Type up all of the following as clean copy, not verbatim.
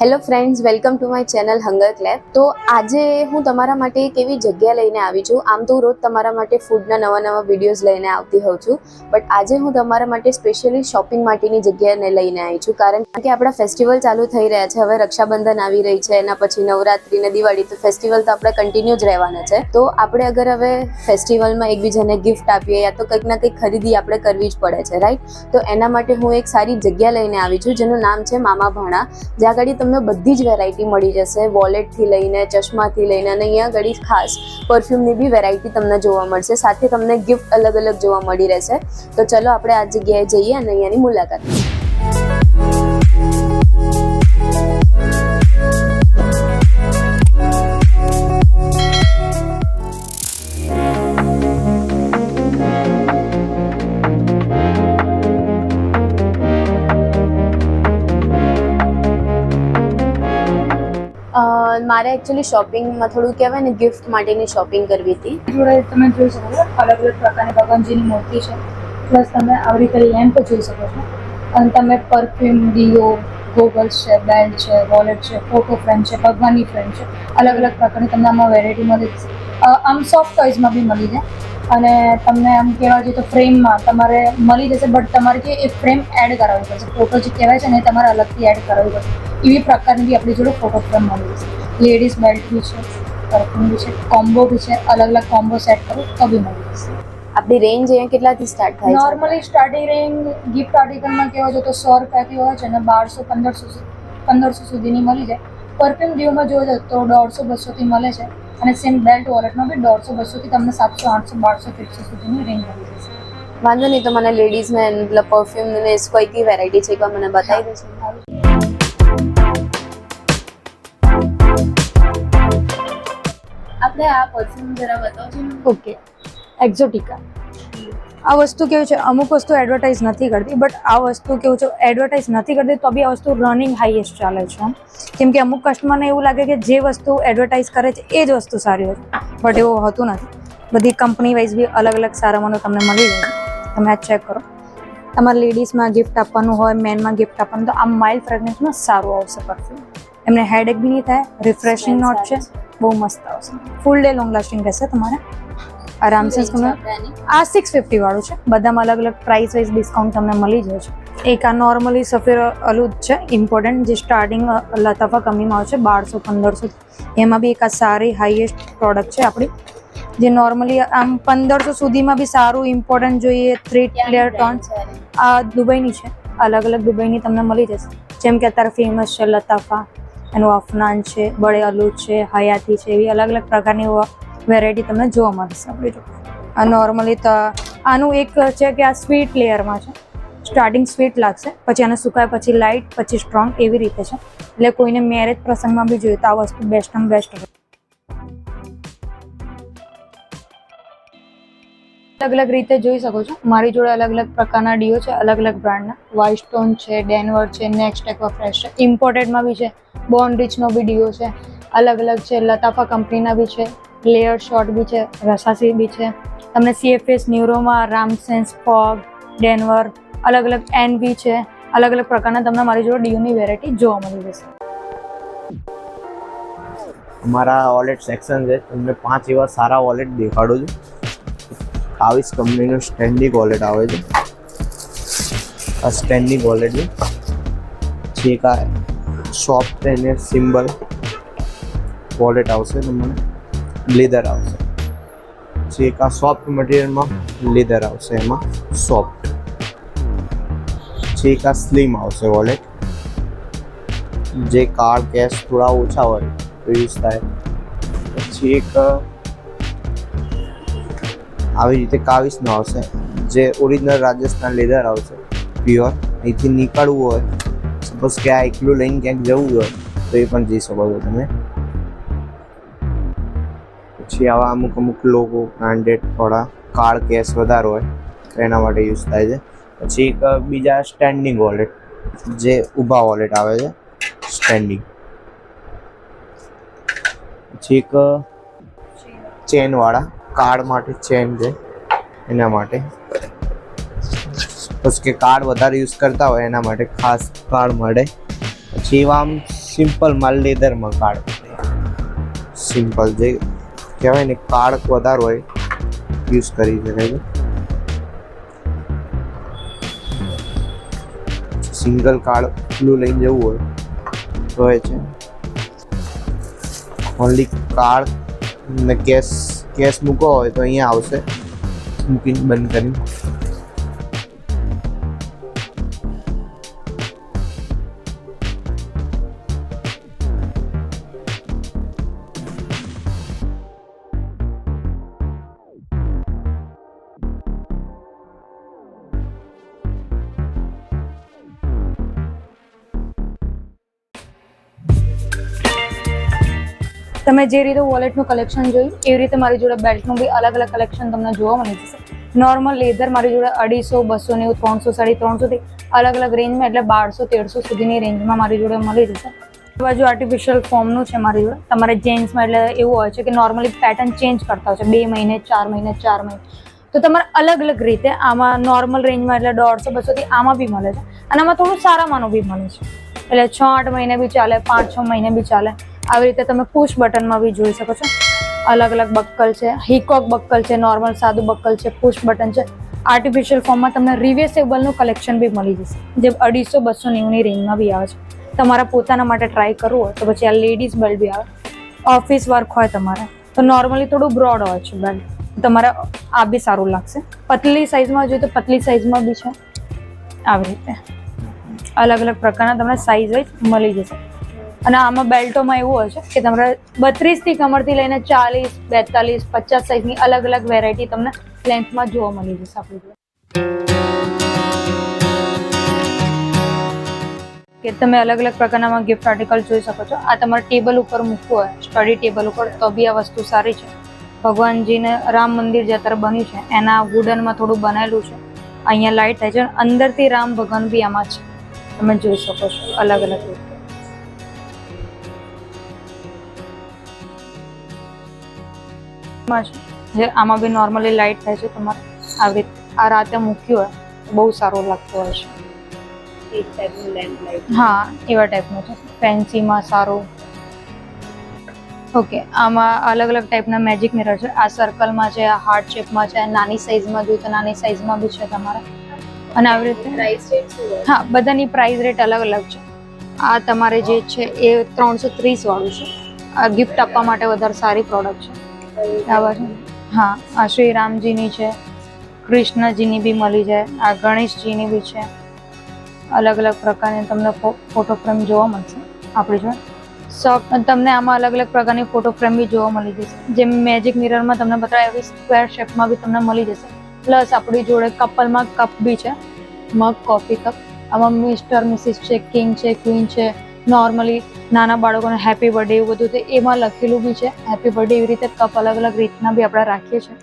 Hello friends, welcome to my channel Hunger Club. તો આજે હું તમારા માટે એક એવી જગ્યા લઈને આવી છું. આમ તો રોજ તમારા માટે ફૂડના નવા વિડીયોઝ લઈને આવતી હોઉં છું, બટ આજે હું તમારા માટે સ્પેશિયલી શોપિંગ માટેની જગ્યાને લઈને આવી છું. કારણ કે આપણા ફેસ્ટિવલ ચાલુ થઈ રહ્યા છે. હવે રક્ષાબંધન આવી રહી છે, એના પછી નવરાત્રી ને દિવાળી, તો ફેસ્ટિવલ તો આપણે કન્ટિન્યુ જ રહેવાના છે. તો આપણે અગર હવે ફેસ્ટિવલમાં એકબીજાને ગિફ્ટ આપીએ યા તો કંઈક ના કંઈક ખરીદી આપણે કરવી જ પડે છે, રાઈટ? તો એના માટે હું એક સારી જગ્યા લઈને આવી છું, જેનું નામ છે મામા ભાણા. જ્યાં આગળ તમને બધી જ વેરાયટી મળી જશે, વોલેટથી લઈને ચશ્માથી લઈને, અને અહીંયા આગળ ખાસ પરફ્યુમની બી વેરાયટી તમને જોવા મળશે. સાથે તમને ગિફ્ટ અલગ અલગ જોવા મળી રહેશે. તો ચલો આપણે આ જગ્યાએ જઈએ અને અહીંયાની મુલાકાત લઈએ. મારે એકચ્યુઅલી શોપિંગમાં થોડું કહેવાય ને, ગિફ્ટ માટેની શોપિંગ કરવી હતી. જોડે તમે જોઈ શકો છો અલગ અલગ પ્રકારની ભગવાનજીની મૂર્તિ છે, પ્લસ તમે આવી રીતે લેમ્પ જોઈ શકો છો, અને તમે પરફ્યુમ, ડીઓ, ગોગલ્સ છે, બેલ્ટ છે, વોલેટ છે, ફોટો ફ્રેમ છે, ભગવાનની ફ્રેમ છે, અલગ અલગ પ્રકારની તમને આમાં વેરાયટી મળી જશે. આમ સોફ્ટ ટોયઝમાં બી મળી જાય, અને તમને આમ કહેવા જોઈએ તો ફ્રેમમાં તમારે મળી જશે, બટ તમારે જે એ ફ્રેમ એડ કરાવવી પડશે. ફોટો જે કહેવાય છે ને, એ તમારે અલગથી એડ કરાવવી પડશે. એવી પ્રકારની બી આપણી જોડે ફોટો ફ્રેમ મળી જશે. લેડીઝ બેલ્ટ બી છે, પરફ્યુમ બી છે, કોમ્બો બી છે, અલગ અલગ કોમ્બો સેટ કરો તો બી મળી જશે. આપણી રેન્જ અહીંયા કેટલાથી સ્ટાર્ટ થાય છે? નોર્મલી સ્ટાર્ટિંગ રેન્જ ગિફ્ટ આર્ટિકલમાં કહેવા જોઈએ તો 100 રૂપિયાથી હોય છે, અને 1200-1500 સુધીની મળી જાય. પરફ્યુમ ડીઓમાં જોવા જાય તો 150-200થી મળે છે, અને સેમ બેલ્ટ વોલેટમાં બી 150-200થી તમને 700-800-1200 સુધીની રેન્જ મળી જશે. વાંધો નહીં. તો મને લેડીઝમાં મતલબ પરફ્યુમ ને કોઈ કઈ વેરાયટી છે કે મને બતાવી દેશો? આપણે આ પરફ્યુમ જરા બતાવજો. Okay, Exotica. આ વસ્તુ કેવું છે, અમુક વસ્તુ એડવર્ટાઇઝ નથી કરતી, બટ આ વસ્તુ કેવું છે, એડવર્ટાઇઝ નથી કરતી તો બી આ વસ્તુ રનિંગ હાઈએસ્ટ ચાલે છે. કેમ કે અમુક કસ્ટમરને એવું લાગે કે જે વસ્તુ એડવર્ટાઇઝ કરે છે એ જ વસ્તુ સારી હોય છે, બટ એવું હોતું નથી. બધી કંપની વાઇઝ બી અલગ અલગ સારા મને તમને મળી જાય. તમે આ ચેક કરો. તમારે લેડીઝમાં ગિફ્ટ આપવાનું હોય, મેનમાં ગિફ્ટ આપવાનું, તો આ માઇલ્ડ ફ્રેગ્રન્સમાં સારું આવશે પરફ્યુમ. એમને હેડેક બી નહીં થાય, રિફ્રેશિંગ નોટ છે, બહુ મસ્ત આવશે. ફૂલ ડે લોંગ લાસ્ટિંગ રહેશે તમારે આરામથી. તમને આ 650 વાળું છે. બધામાં અલગ અલગ પ્રાઇસ વાઇઝ ડિસ્કાઉન્ટ તમને મળી જાય છે. એક આ નોર્મલી સફેર અલુદ છે, ઇમ્પોર્ટન્ટ, જે સ્ટાર્ટિંગ લતાફા કંપનીમાં આવે છે 1200-1500. એમાં બી એક આ સારી હાઈએસ્ટ પ્રોડક્ટ છે આપણી, જે નોર્મલી આમ 1500 સુધીમાં બી સારું ઇમ્પોર્ટન્ટ જોઈએ. 3 લેયર ટોન. આ દુબઈની છે, અલગ અલગ દુબઈની તમને મળી જશે. જેમ કે અત્યારે ફેમસ છે લતાફા, એનું અફનાન છે, બળે અલુદ છે, હયાતી છે, એવી અલગ અલગ પ્રકારની વેરાયટી તમને જોવા મળશે આપણી જોડે. આ નોર્મલી તો આનું એક છે કે આ સ્વીટ લેયરમાં છે. સ્ટાર્ટિંગ સ્વીટ લાગશે, પછી આને સુકાય પછી લાઇટ, પછી સ્ટ્રોંગ, એવી રીતે છે. એટલે કોઈને મેરેજ પ્રસંગમાં બી જોઈએ તો આ વસ્તુ બેસ્ટમાં બેસ્ટ. અલગ અલગ રીતે જોઈ શકો છો. મારી જોડે અલગ અલગ પ્રકારના ડીઓ છે, અલગ અલગ બ્રાન્ડના. વ્હાઇટ સ્ટોન છે, ડેનવર છે, નેક્સ્ટ એક્વા ફ્રેશ છે, ઇમ્પોર્ટેડમાં બી છે, બોર્ન રીચનો બી ડીઓ છે, અલગ અલગ છે, લતાફા કંપનીના બી છે, લેયર શોર્ટ બી છે, રસાસી બી છે. તમને CFS ન્યુરોમાં, રામસેન્સ, ફોગ, ડેનવર, અલગ અલગ એનવી છે, અલગ અલગ પ્રકારના તમને મારી જોડે ડીઓની વેરાયટી જોવા મળી જશે. અમારા વોલેટ સેક્શન છે, તમને 5 એવા સારા વોલેટ દેખાડું છું. કાવિસ કંપનીનું સ્ટેન્ડિંગ વોલેટ આવે છે. આ સ્ટેન્ડિંગ વોલેટ છે. એક આ સોફ્ટ અને સિમ્બલ વોલેટ આવશે, તમને લેધર આવશે. એક આ સોફ્ટ મટીરિયલમાં લેધર આવશે, એમાં સોફ્ટ. એક આ સ્લિમ આવશે વોલેટ, જે કાર્ડ કેશ થોડા ઓછા હોય તો યુઝ થાય. પછી એક આવી રીતે કાવિસનો આવશે, જે ઓરિજિનલ રાજસ્થાન લેધર આવશે, પ્યોર. અહીંથી નીકળવું હોય, સપોઝ કે આ એકલું લઈને ક્યાંક જવું હોય તો એ પણ જઈ શકો છો તમે. પછી આવા અમુક લોકો બ્રાન્ડેડ થોડા કાર્ડ કેશ વધારે હોય તો એના માટે યુઝ થાય છે. પછી એક બીજા સ્ટેન્ડિંગ વોલેટ, જે ઊભા વોલેટ આવે છે સ્ટેન્ડિંગ. પછી એક ચેનવાળા કાર્ડ માટે ચેન છે, એના માટે. બસ કે કાર્ડ વધારે યુઝ કરતા હોય એના માટે ખાસ કાર્ડ મળે. પછી એવા આમ સિમ્પલમાં લેધરમાં કાર્ડ, સિમ્પલ જે કહેવાય ને કાર્ડ વધારે હોય યુઝ કરી શકાય છે. સિંગલ કાર્ડ પેલું લઈને જવું હોય તો એ છે ઓનલી કાર્ડ ને કેશ મૂકો હોય તો અહીંયા આવશે, મૂકીને બંધ કરીને. તમે જે રીતે વોલેટનું કલેક્શન જોયું એવી રીતે મારી જોડે બેલ્ટનું બી અલગ અલગ કલેક્શન તમને જોવા મળી જશે. નોર્મલ લેધર મારી જોડે 250, 290, 300, 350 થી અલગ અલગ રેન્જમાં એટલે 1200-1300 સુધીની રેન્જમાં મારી જોડે મળી જશે. બાજુ આર્ટિફિશિયલ ફોર્મનું છે મારી જોડે. તમારે જેન્ટ્સમાં એટલે એવું હોય છે કે નોર્મલી પેટર્ન ચેન્જ કરતા હોય છે 2 મહિને 4 મહિને 4 મહિને, તો તમારે અલગ અલગ રીતે આમાં નોર્મલ રેન્જમાં એટલે 150-200 થી આમાં બી મળે છે અને આમાં થોડું સારામાંનું બી મળે છે એટલે 6-8 મહિને બી ચાલે, 5-6 મહિને બી ચાલે. આવી રીતે તમે પુશ બટનમાં બી જોઈ શકો છો. અલગ અલગ બક્કલ છે, હિકોક બક્કલ છે, નોર્મલ સાદું બક્કલ છે, પુશ બટન છે. આર્ટિફિશિયલ ફોર્મમાં તમને રિવેસેબલનું કલેક્શન બી મળી જશે જે 250-290ની રેન્જમાં બી આવે છે. તમારા પોતાના માટે ટ્રાય કરવું હોય તો પછી આ લેડીઝ બેલ્ટ બી આવે. ઓફિસ વર્ક હોય તમારે તો નોર્મલી થોડું બ્રોડ હોય છે બેલ્ટ, તમારે આ બી સારું લાગશે. પતલી સાઇઝમાં જોઈએ તો પતલી સાઇઝમાં બી છે. આવી રીતે અલગ અલગ પ્રકારના તમને સાઇઝ વાઇઝ મળી જશે. અને આમાં બેલ્ટોમાં એવું હોય છે કે તમારે 32 થી કમરથી લઈને 40, 42, 50 સાઇઝની અલગ અલગ વેરાયટી તમને લેન્થમાં જોવા મળી જશે આપણી જોડે. કે તમે અલગ અલગ પ્રકારના ગિફ્ટ આર્ટિકલ જોઈ શકો છો. આ તમારે ટેબલ ઉપર મૂકવું હોય, સ્ટડી ટેબલ ઉપર, તો બી આ વસ્તુ સારી છે. ભગવાનજીને રામ મંદિર જે અત્યારે બન્યું છે એના વુડનમાં થોડું બનાવેલું છે. અહીંયા લાઇટ થાય છે, અંદરથી રામ ભગવાન બી આમાં છે, તમે જોઈ શકો છો અલગ અલગ રીતે. જે આમાં બી નોર્મલી લાઇટ થાય છે તમારે આવી રીતે. આ રાતે મૂક્યું હોય તો બહુ સારું લાગતું હોય છે. એક ટાઈપનું લેમ્પ લાઇટ. હા, એવા ટાઈપનું છે, ફેન્સીમાં સારું. ઓકે, આમાં અલગ અલગ ટાઈપના મેજિક મિરર છે. આ સર્કલમાં છે, આ હાર્ટ શેપમાં છે, નાની સાઇઝમાં જોઈએ તો નાની સાઇઝમાં બી છે તમારે. અને આવી રીતે પ્રાઇસ રેટ શું હોય? હા, બધાની પ્રાઇસ રેટ અલગ અલગ છે. આ તમારે જે છે એ 330 વાળું છે. આ ગિફ્ટ આપવા માટે વધારે સારી પ્રોડક્ટ છે. બરાબર છે. હા, આ શ્રી રામજીની છે, કૃષ્ણજીની બી મળી જાય, આ ગણેશજીની બી છે. અલગ અલગ પ્રકારની તમને ફોટો ફ્રેમ જોવા મળશે આપણી જોડે. તમને આમાં અલગ અલગ પ્રકારની ફોટો ફ્રેમ બી જોવા મળી જશે. જેમ મેજિક મિરરમાં તમને બતાવ્યા એવી સ્ક્વેર શેપમાં બી તમને મળી જશે. પ્લસ આપણી જોડે કપલમાં કપ બી છે, મગ કોફી કપ. આમાં મિસ્ટર મિસિસ છે, કિંગ છે, ક્વીન છે. નોર્મલી નાના બાળકોને હેપી બર્થડે એવું બધું છે એમાં લખેલું બી છે હેપી બર્થડે. એવી રીતે કપ અલગ અલગ રીતના બી આપણે રાખીએ છીએ.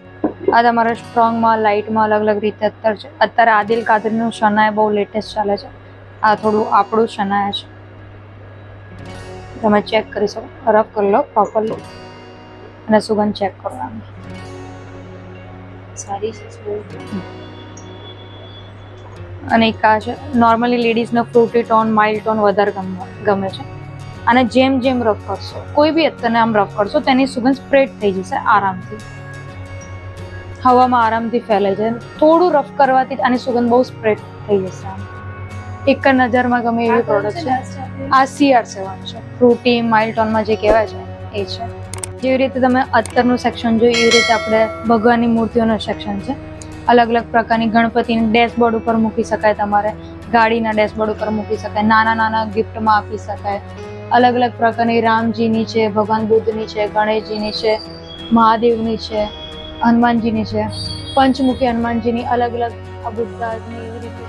આ તમારા સ્ટ્રોંગમાં લાઇટમાં અલગ અલગ રીતે અત્યારે છે. અત્યારે આદિલ કાદરીનું શનાય બહુ લેટેસ્ટ ચાલે છે. આ થોડું આપણું શનાય છે, તમે ચેક કરી શકો. રફ કરી લો પ્રોપરલી અને સુગંધ ચેક કરવાની. સારી છે. અને એક આ છે, નોર્મલી લેડીઝનો ફ્રૂટી ટોન, માઇલ્ડ ટોન વધારે ગમે છે. અને જેમ જેમ રફ કરશો, કોઈ બી અત્યારે આમ રફ કરશો તો એની સુગંધ સ્પ્રેડ થઈ જશે આરામથી, હવામાં આરામથી ફેલાઈ જાય. થોડું રફ કરવાથી આની સુગંધ બહુ સ્પ્રેડ થઈ જશે. આમ એક જ નજરમાં ગમે એવી પ્રોડક્ટ છે. આ CR7 છે, ફ્રૂટી માઇલ્ડ ટોનમાં જે કહેવાય છે એ છે. જેવી રીતે તમે અત્તરનું સેક્શન જોયું એવી રીતે આપણે ભગવાનની મૂર્તિઓનું સેક્શન છે. અલગ અલગ પ્રકારની ગણપતિની ડેશબોર્ડ ઉપર મૂકી શકાય, તમારે ગાડીના ડેશબોર્ડ ઉપર મૂકી શકાય, નાના નાના ગિફ્ટમાં આપી શકાય. અલગ અલગ પ્રકારની રામજીની છે, ભગવાન બુદ્ધની છે, ગણેશજીની છે, મહાદેવની છે, હનુમાનજીની છે, પંચમુખી હનુમાનજીની અલગ અલગ આ બુદ્ધાની એવી રીતે.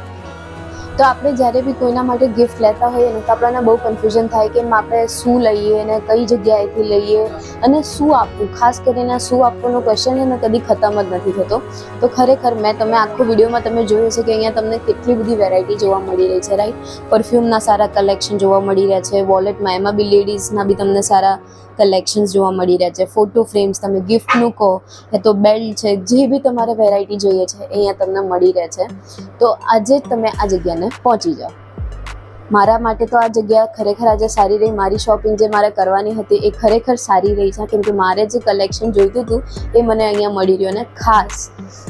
તો આપણે જ્યારે બી કોઈના માટે ગિફ્ટ લેતા હોઈએ ને તો આપણને બહુ કન્ફ્યુઝન થાય કે આપણે શું લઈએ અને કઈ જગ્યાએથી લઈએ અને શું આપવું. ખાસ કરીને શું આપવાનો ક્વેશ્ચન છે ને કદી ખતમ જ નથી થતો. તો ખરેખર તમે આખો વિડીયોમાં તમે જોયું હશે કે અહીંયા તમને કેટલી બધી વેરાયટી જોવા મળી રહી છે, રાઈટ. પરફ્યુમના સારા કલેક્શન જોવા મળી રહ્યા છે. વોલેટમાં એમાં બી લેડીઝના બી તમને સારા કલેક્શન્સ જોવા મળી રહ્યા છે. ફોટો ફ્રેમ્સ, તમે ગિફ્ટનું કહો કે તો બેલ્ટ છે, જે બી તમારે વેરાયટી જોઈએ છે અહીંયા તમને મળી રહે છે. તો આજે જ તમે આ જગ્યાને પહોંચી જાઓ. મારા માટે તો આ જગ્યા ખરેખર આજે સારી રહી. મારી શોપિંગ જે મારે કરવાની હતી એ ખરેખર સારી રહી છે, કેમ કે મારે જે કલેક્શન જોઈતું હતું એ મને અહીંયા મળી રહ્યું. અને ખાસ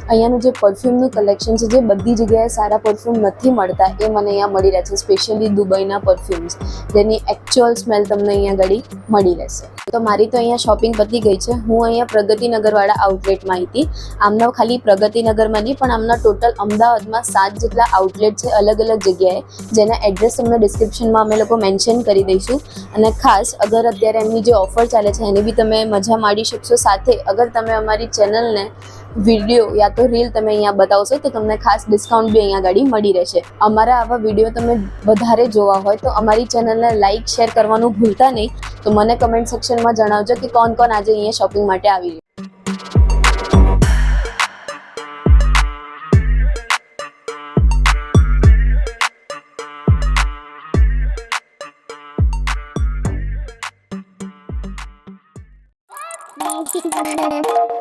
અહીંયાનું જે પરફ્યુમનું કલેક્શન છે, જે બધી જગ્યાએ સારા પરફ્યુમ નથી મળતા, એ મને અહીંયા મળી રહ્યા છે. સ્પેશિયલી દુબઈના પરફ્યુમ્સ, જેની એકચ્યુઅલ સ્મેલ તમને અહીંયા ઘડી મળી રહેશે. તો મારી તો અહીંયા શોપિંગ પતી ગઈ છે. હું અહીંયા પ્રગતિનગરવાળા આઉટલેટમાં આવી હતી. આમના ખાલી પ્રગતિનગરમાં નહીં, પણ આમના ટોટલ અમદાવાદમાં 7 જેટલા આઉટલેટ છે અલગ અલગ જગ્યાએ, જેના એડ્રેસ તમને ડિસ્ક્રિપ્શનમાં અમે લોકો મેન્શન કરી દઈશું. અને ખાસ અગર અત્યારે એમની જે ઓફર ચાલે છે એની બી તમે મજા માણી શકશો. સાથે અગર તમે અમારી ચેનલને વિડીયો યા તો રીલ તમે અહીંયા બતાવશો તો તમને ખાસ ડિસ્કાઉન્ટ બી અહીંયા ગાડી મળી રહેશે. અમારા આવા વિડીયો તમે વધારે જોવા હોય તો અમારી ચેનલને લાઇક શેર કરવાનું ભૂલતા નહીં. તો મને કમેન્ટ સેક્શનમાં જણાવજો કે કોણ આજે અહીંયા શોપિંગ માટે આવી રહ્યું. Thank you.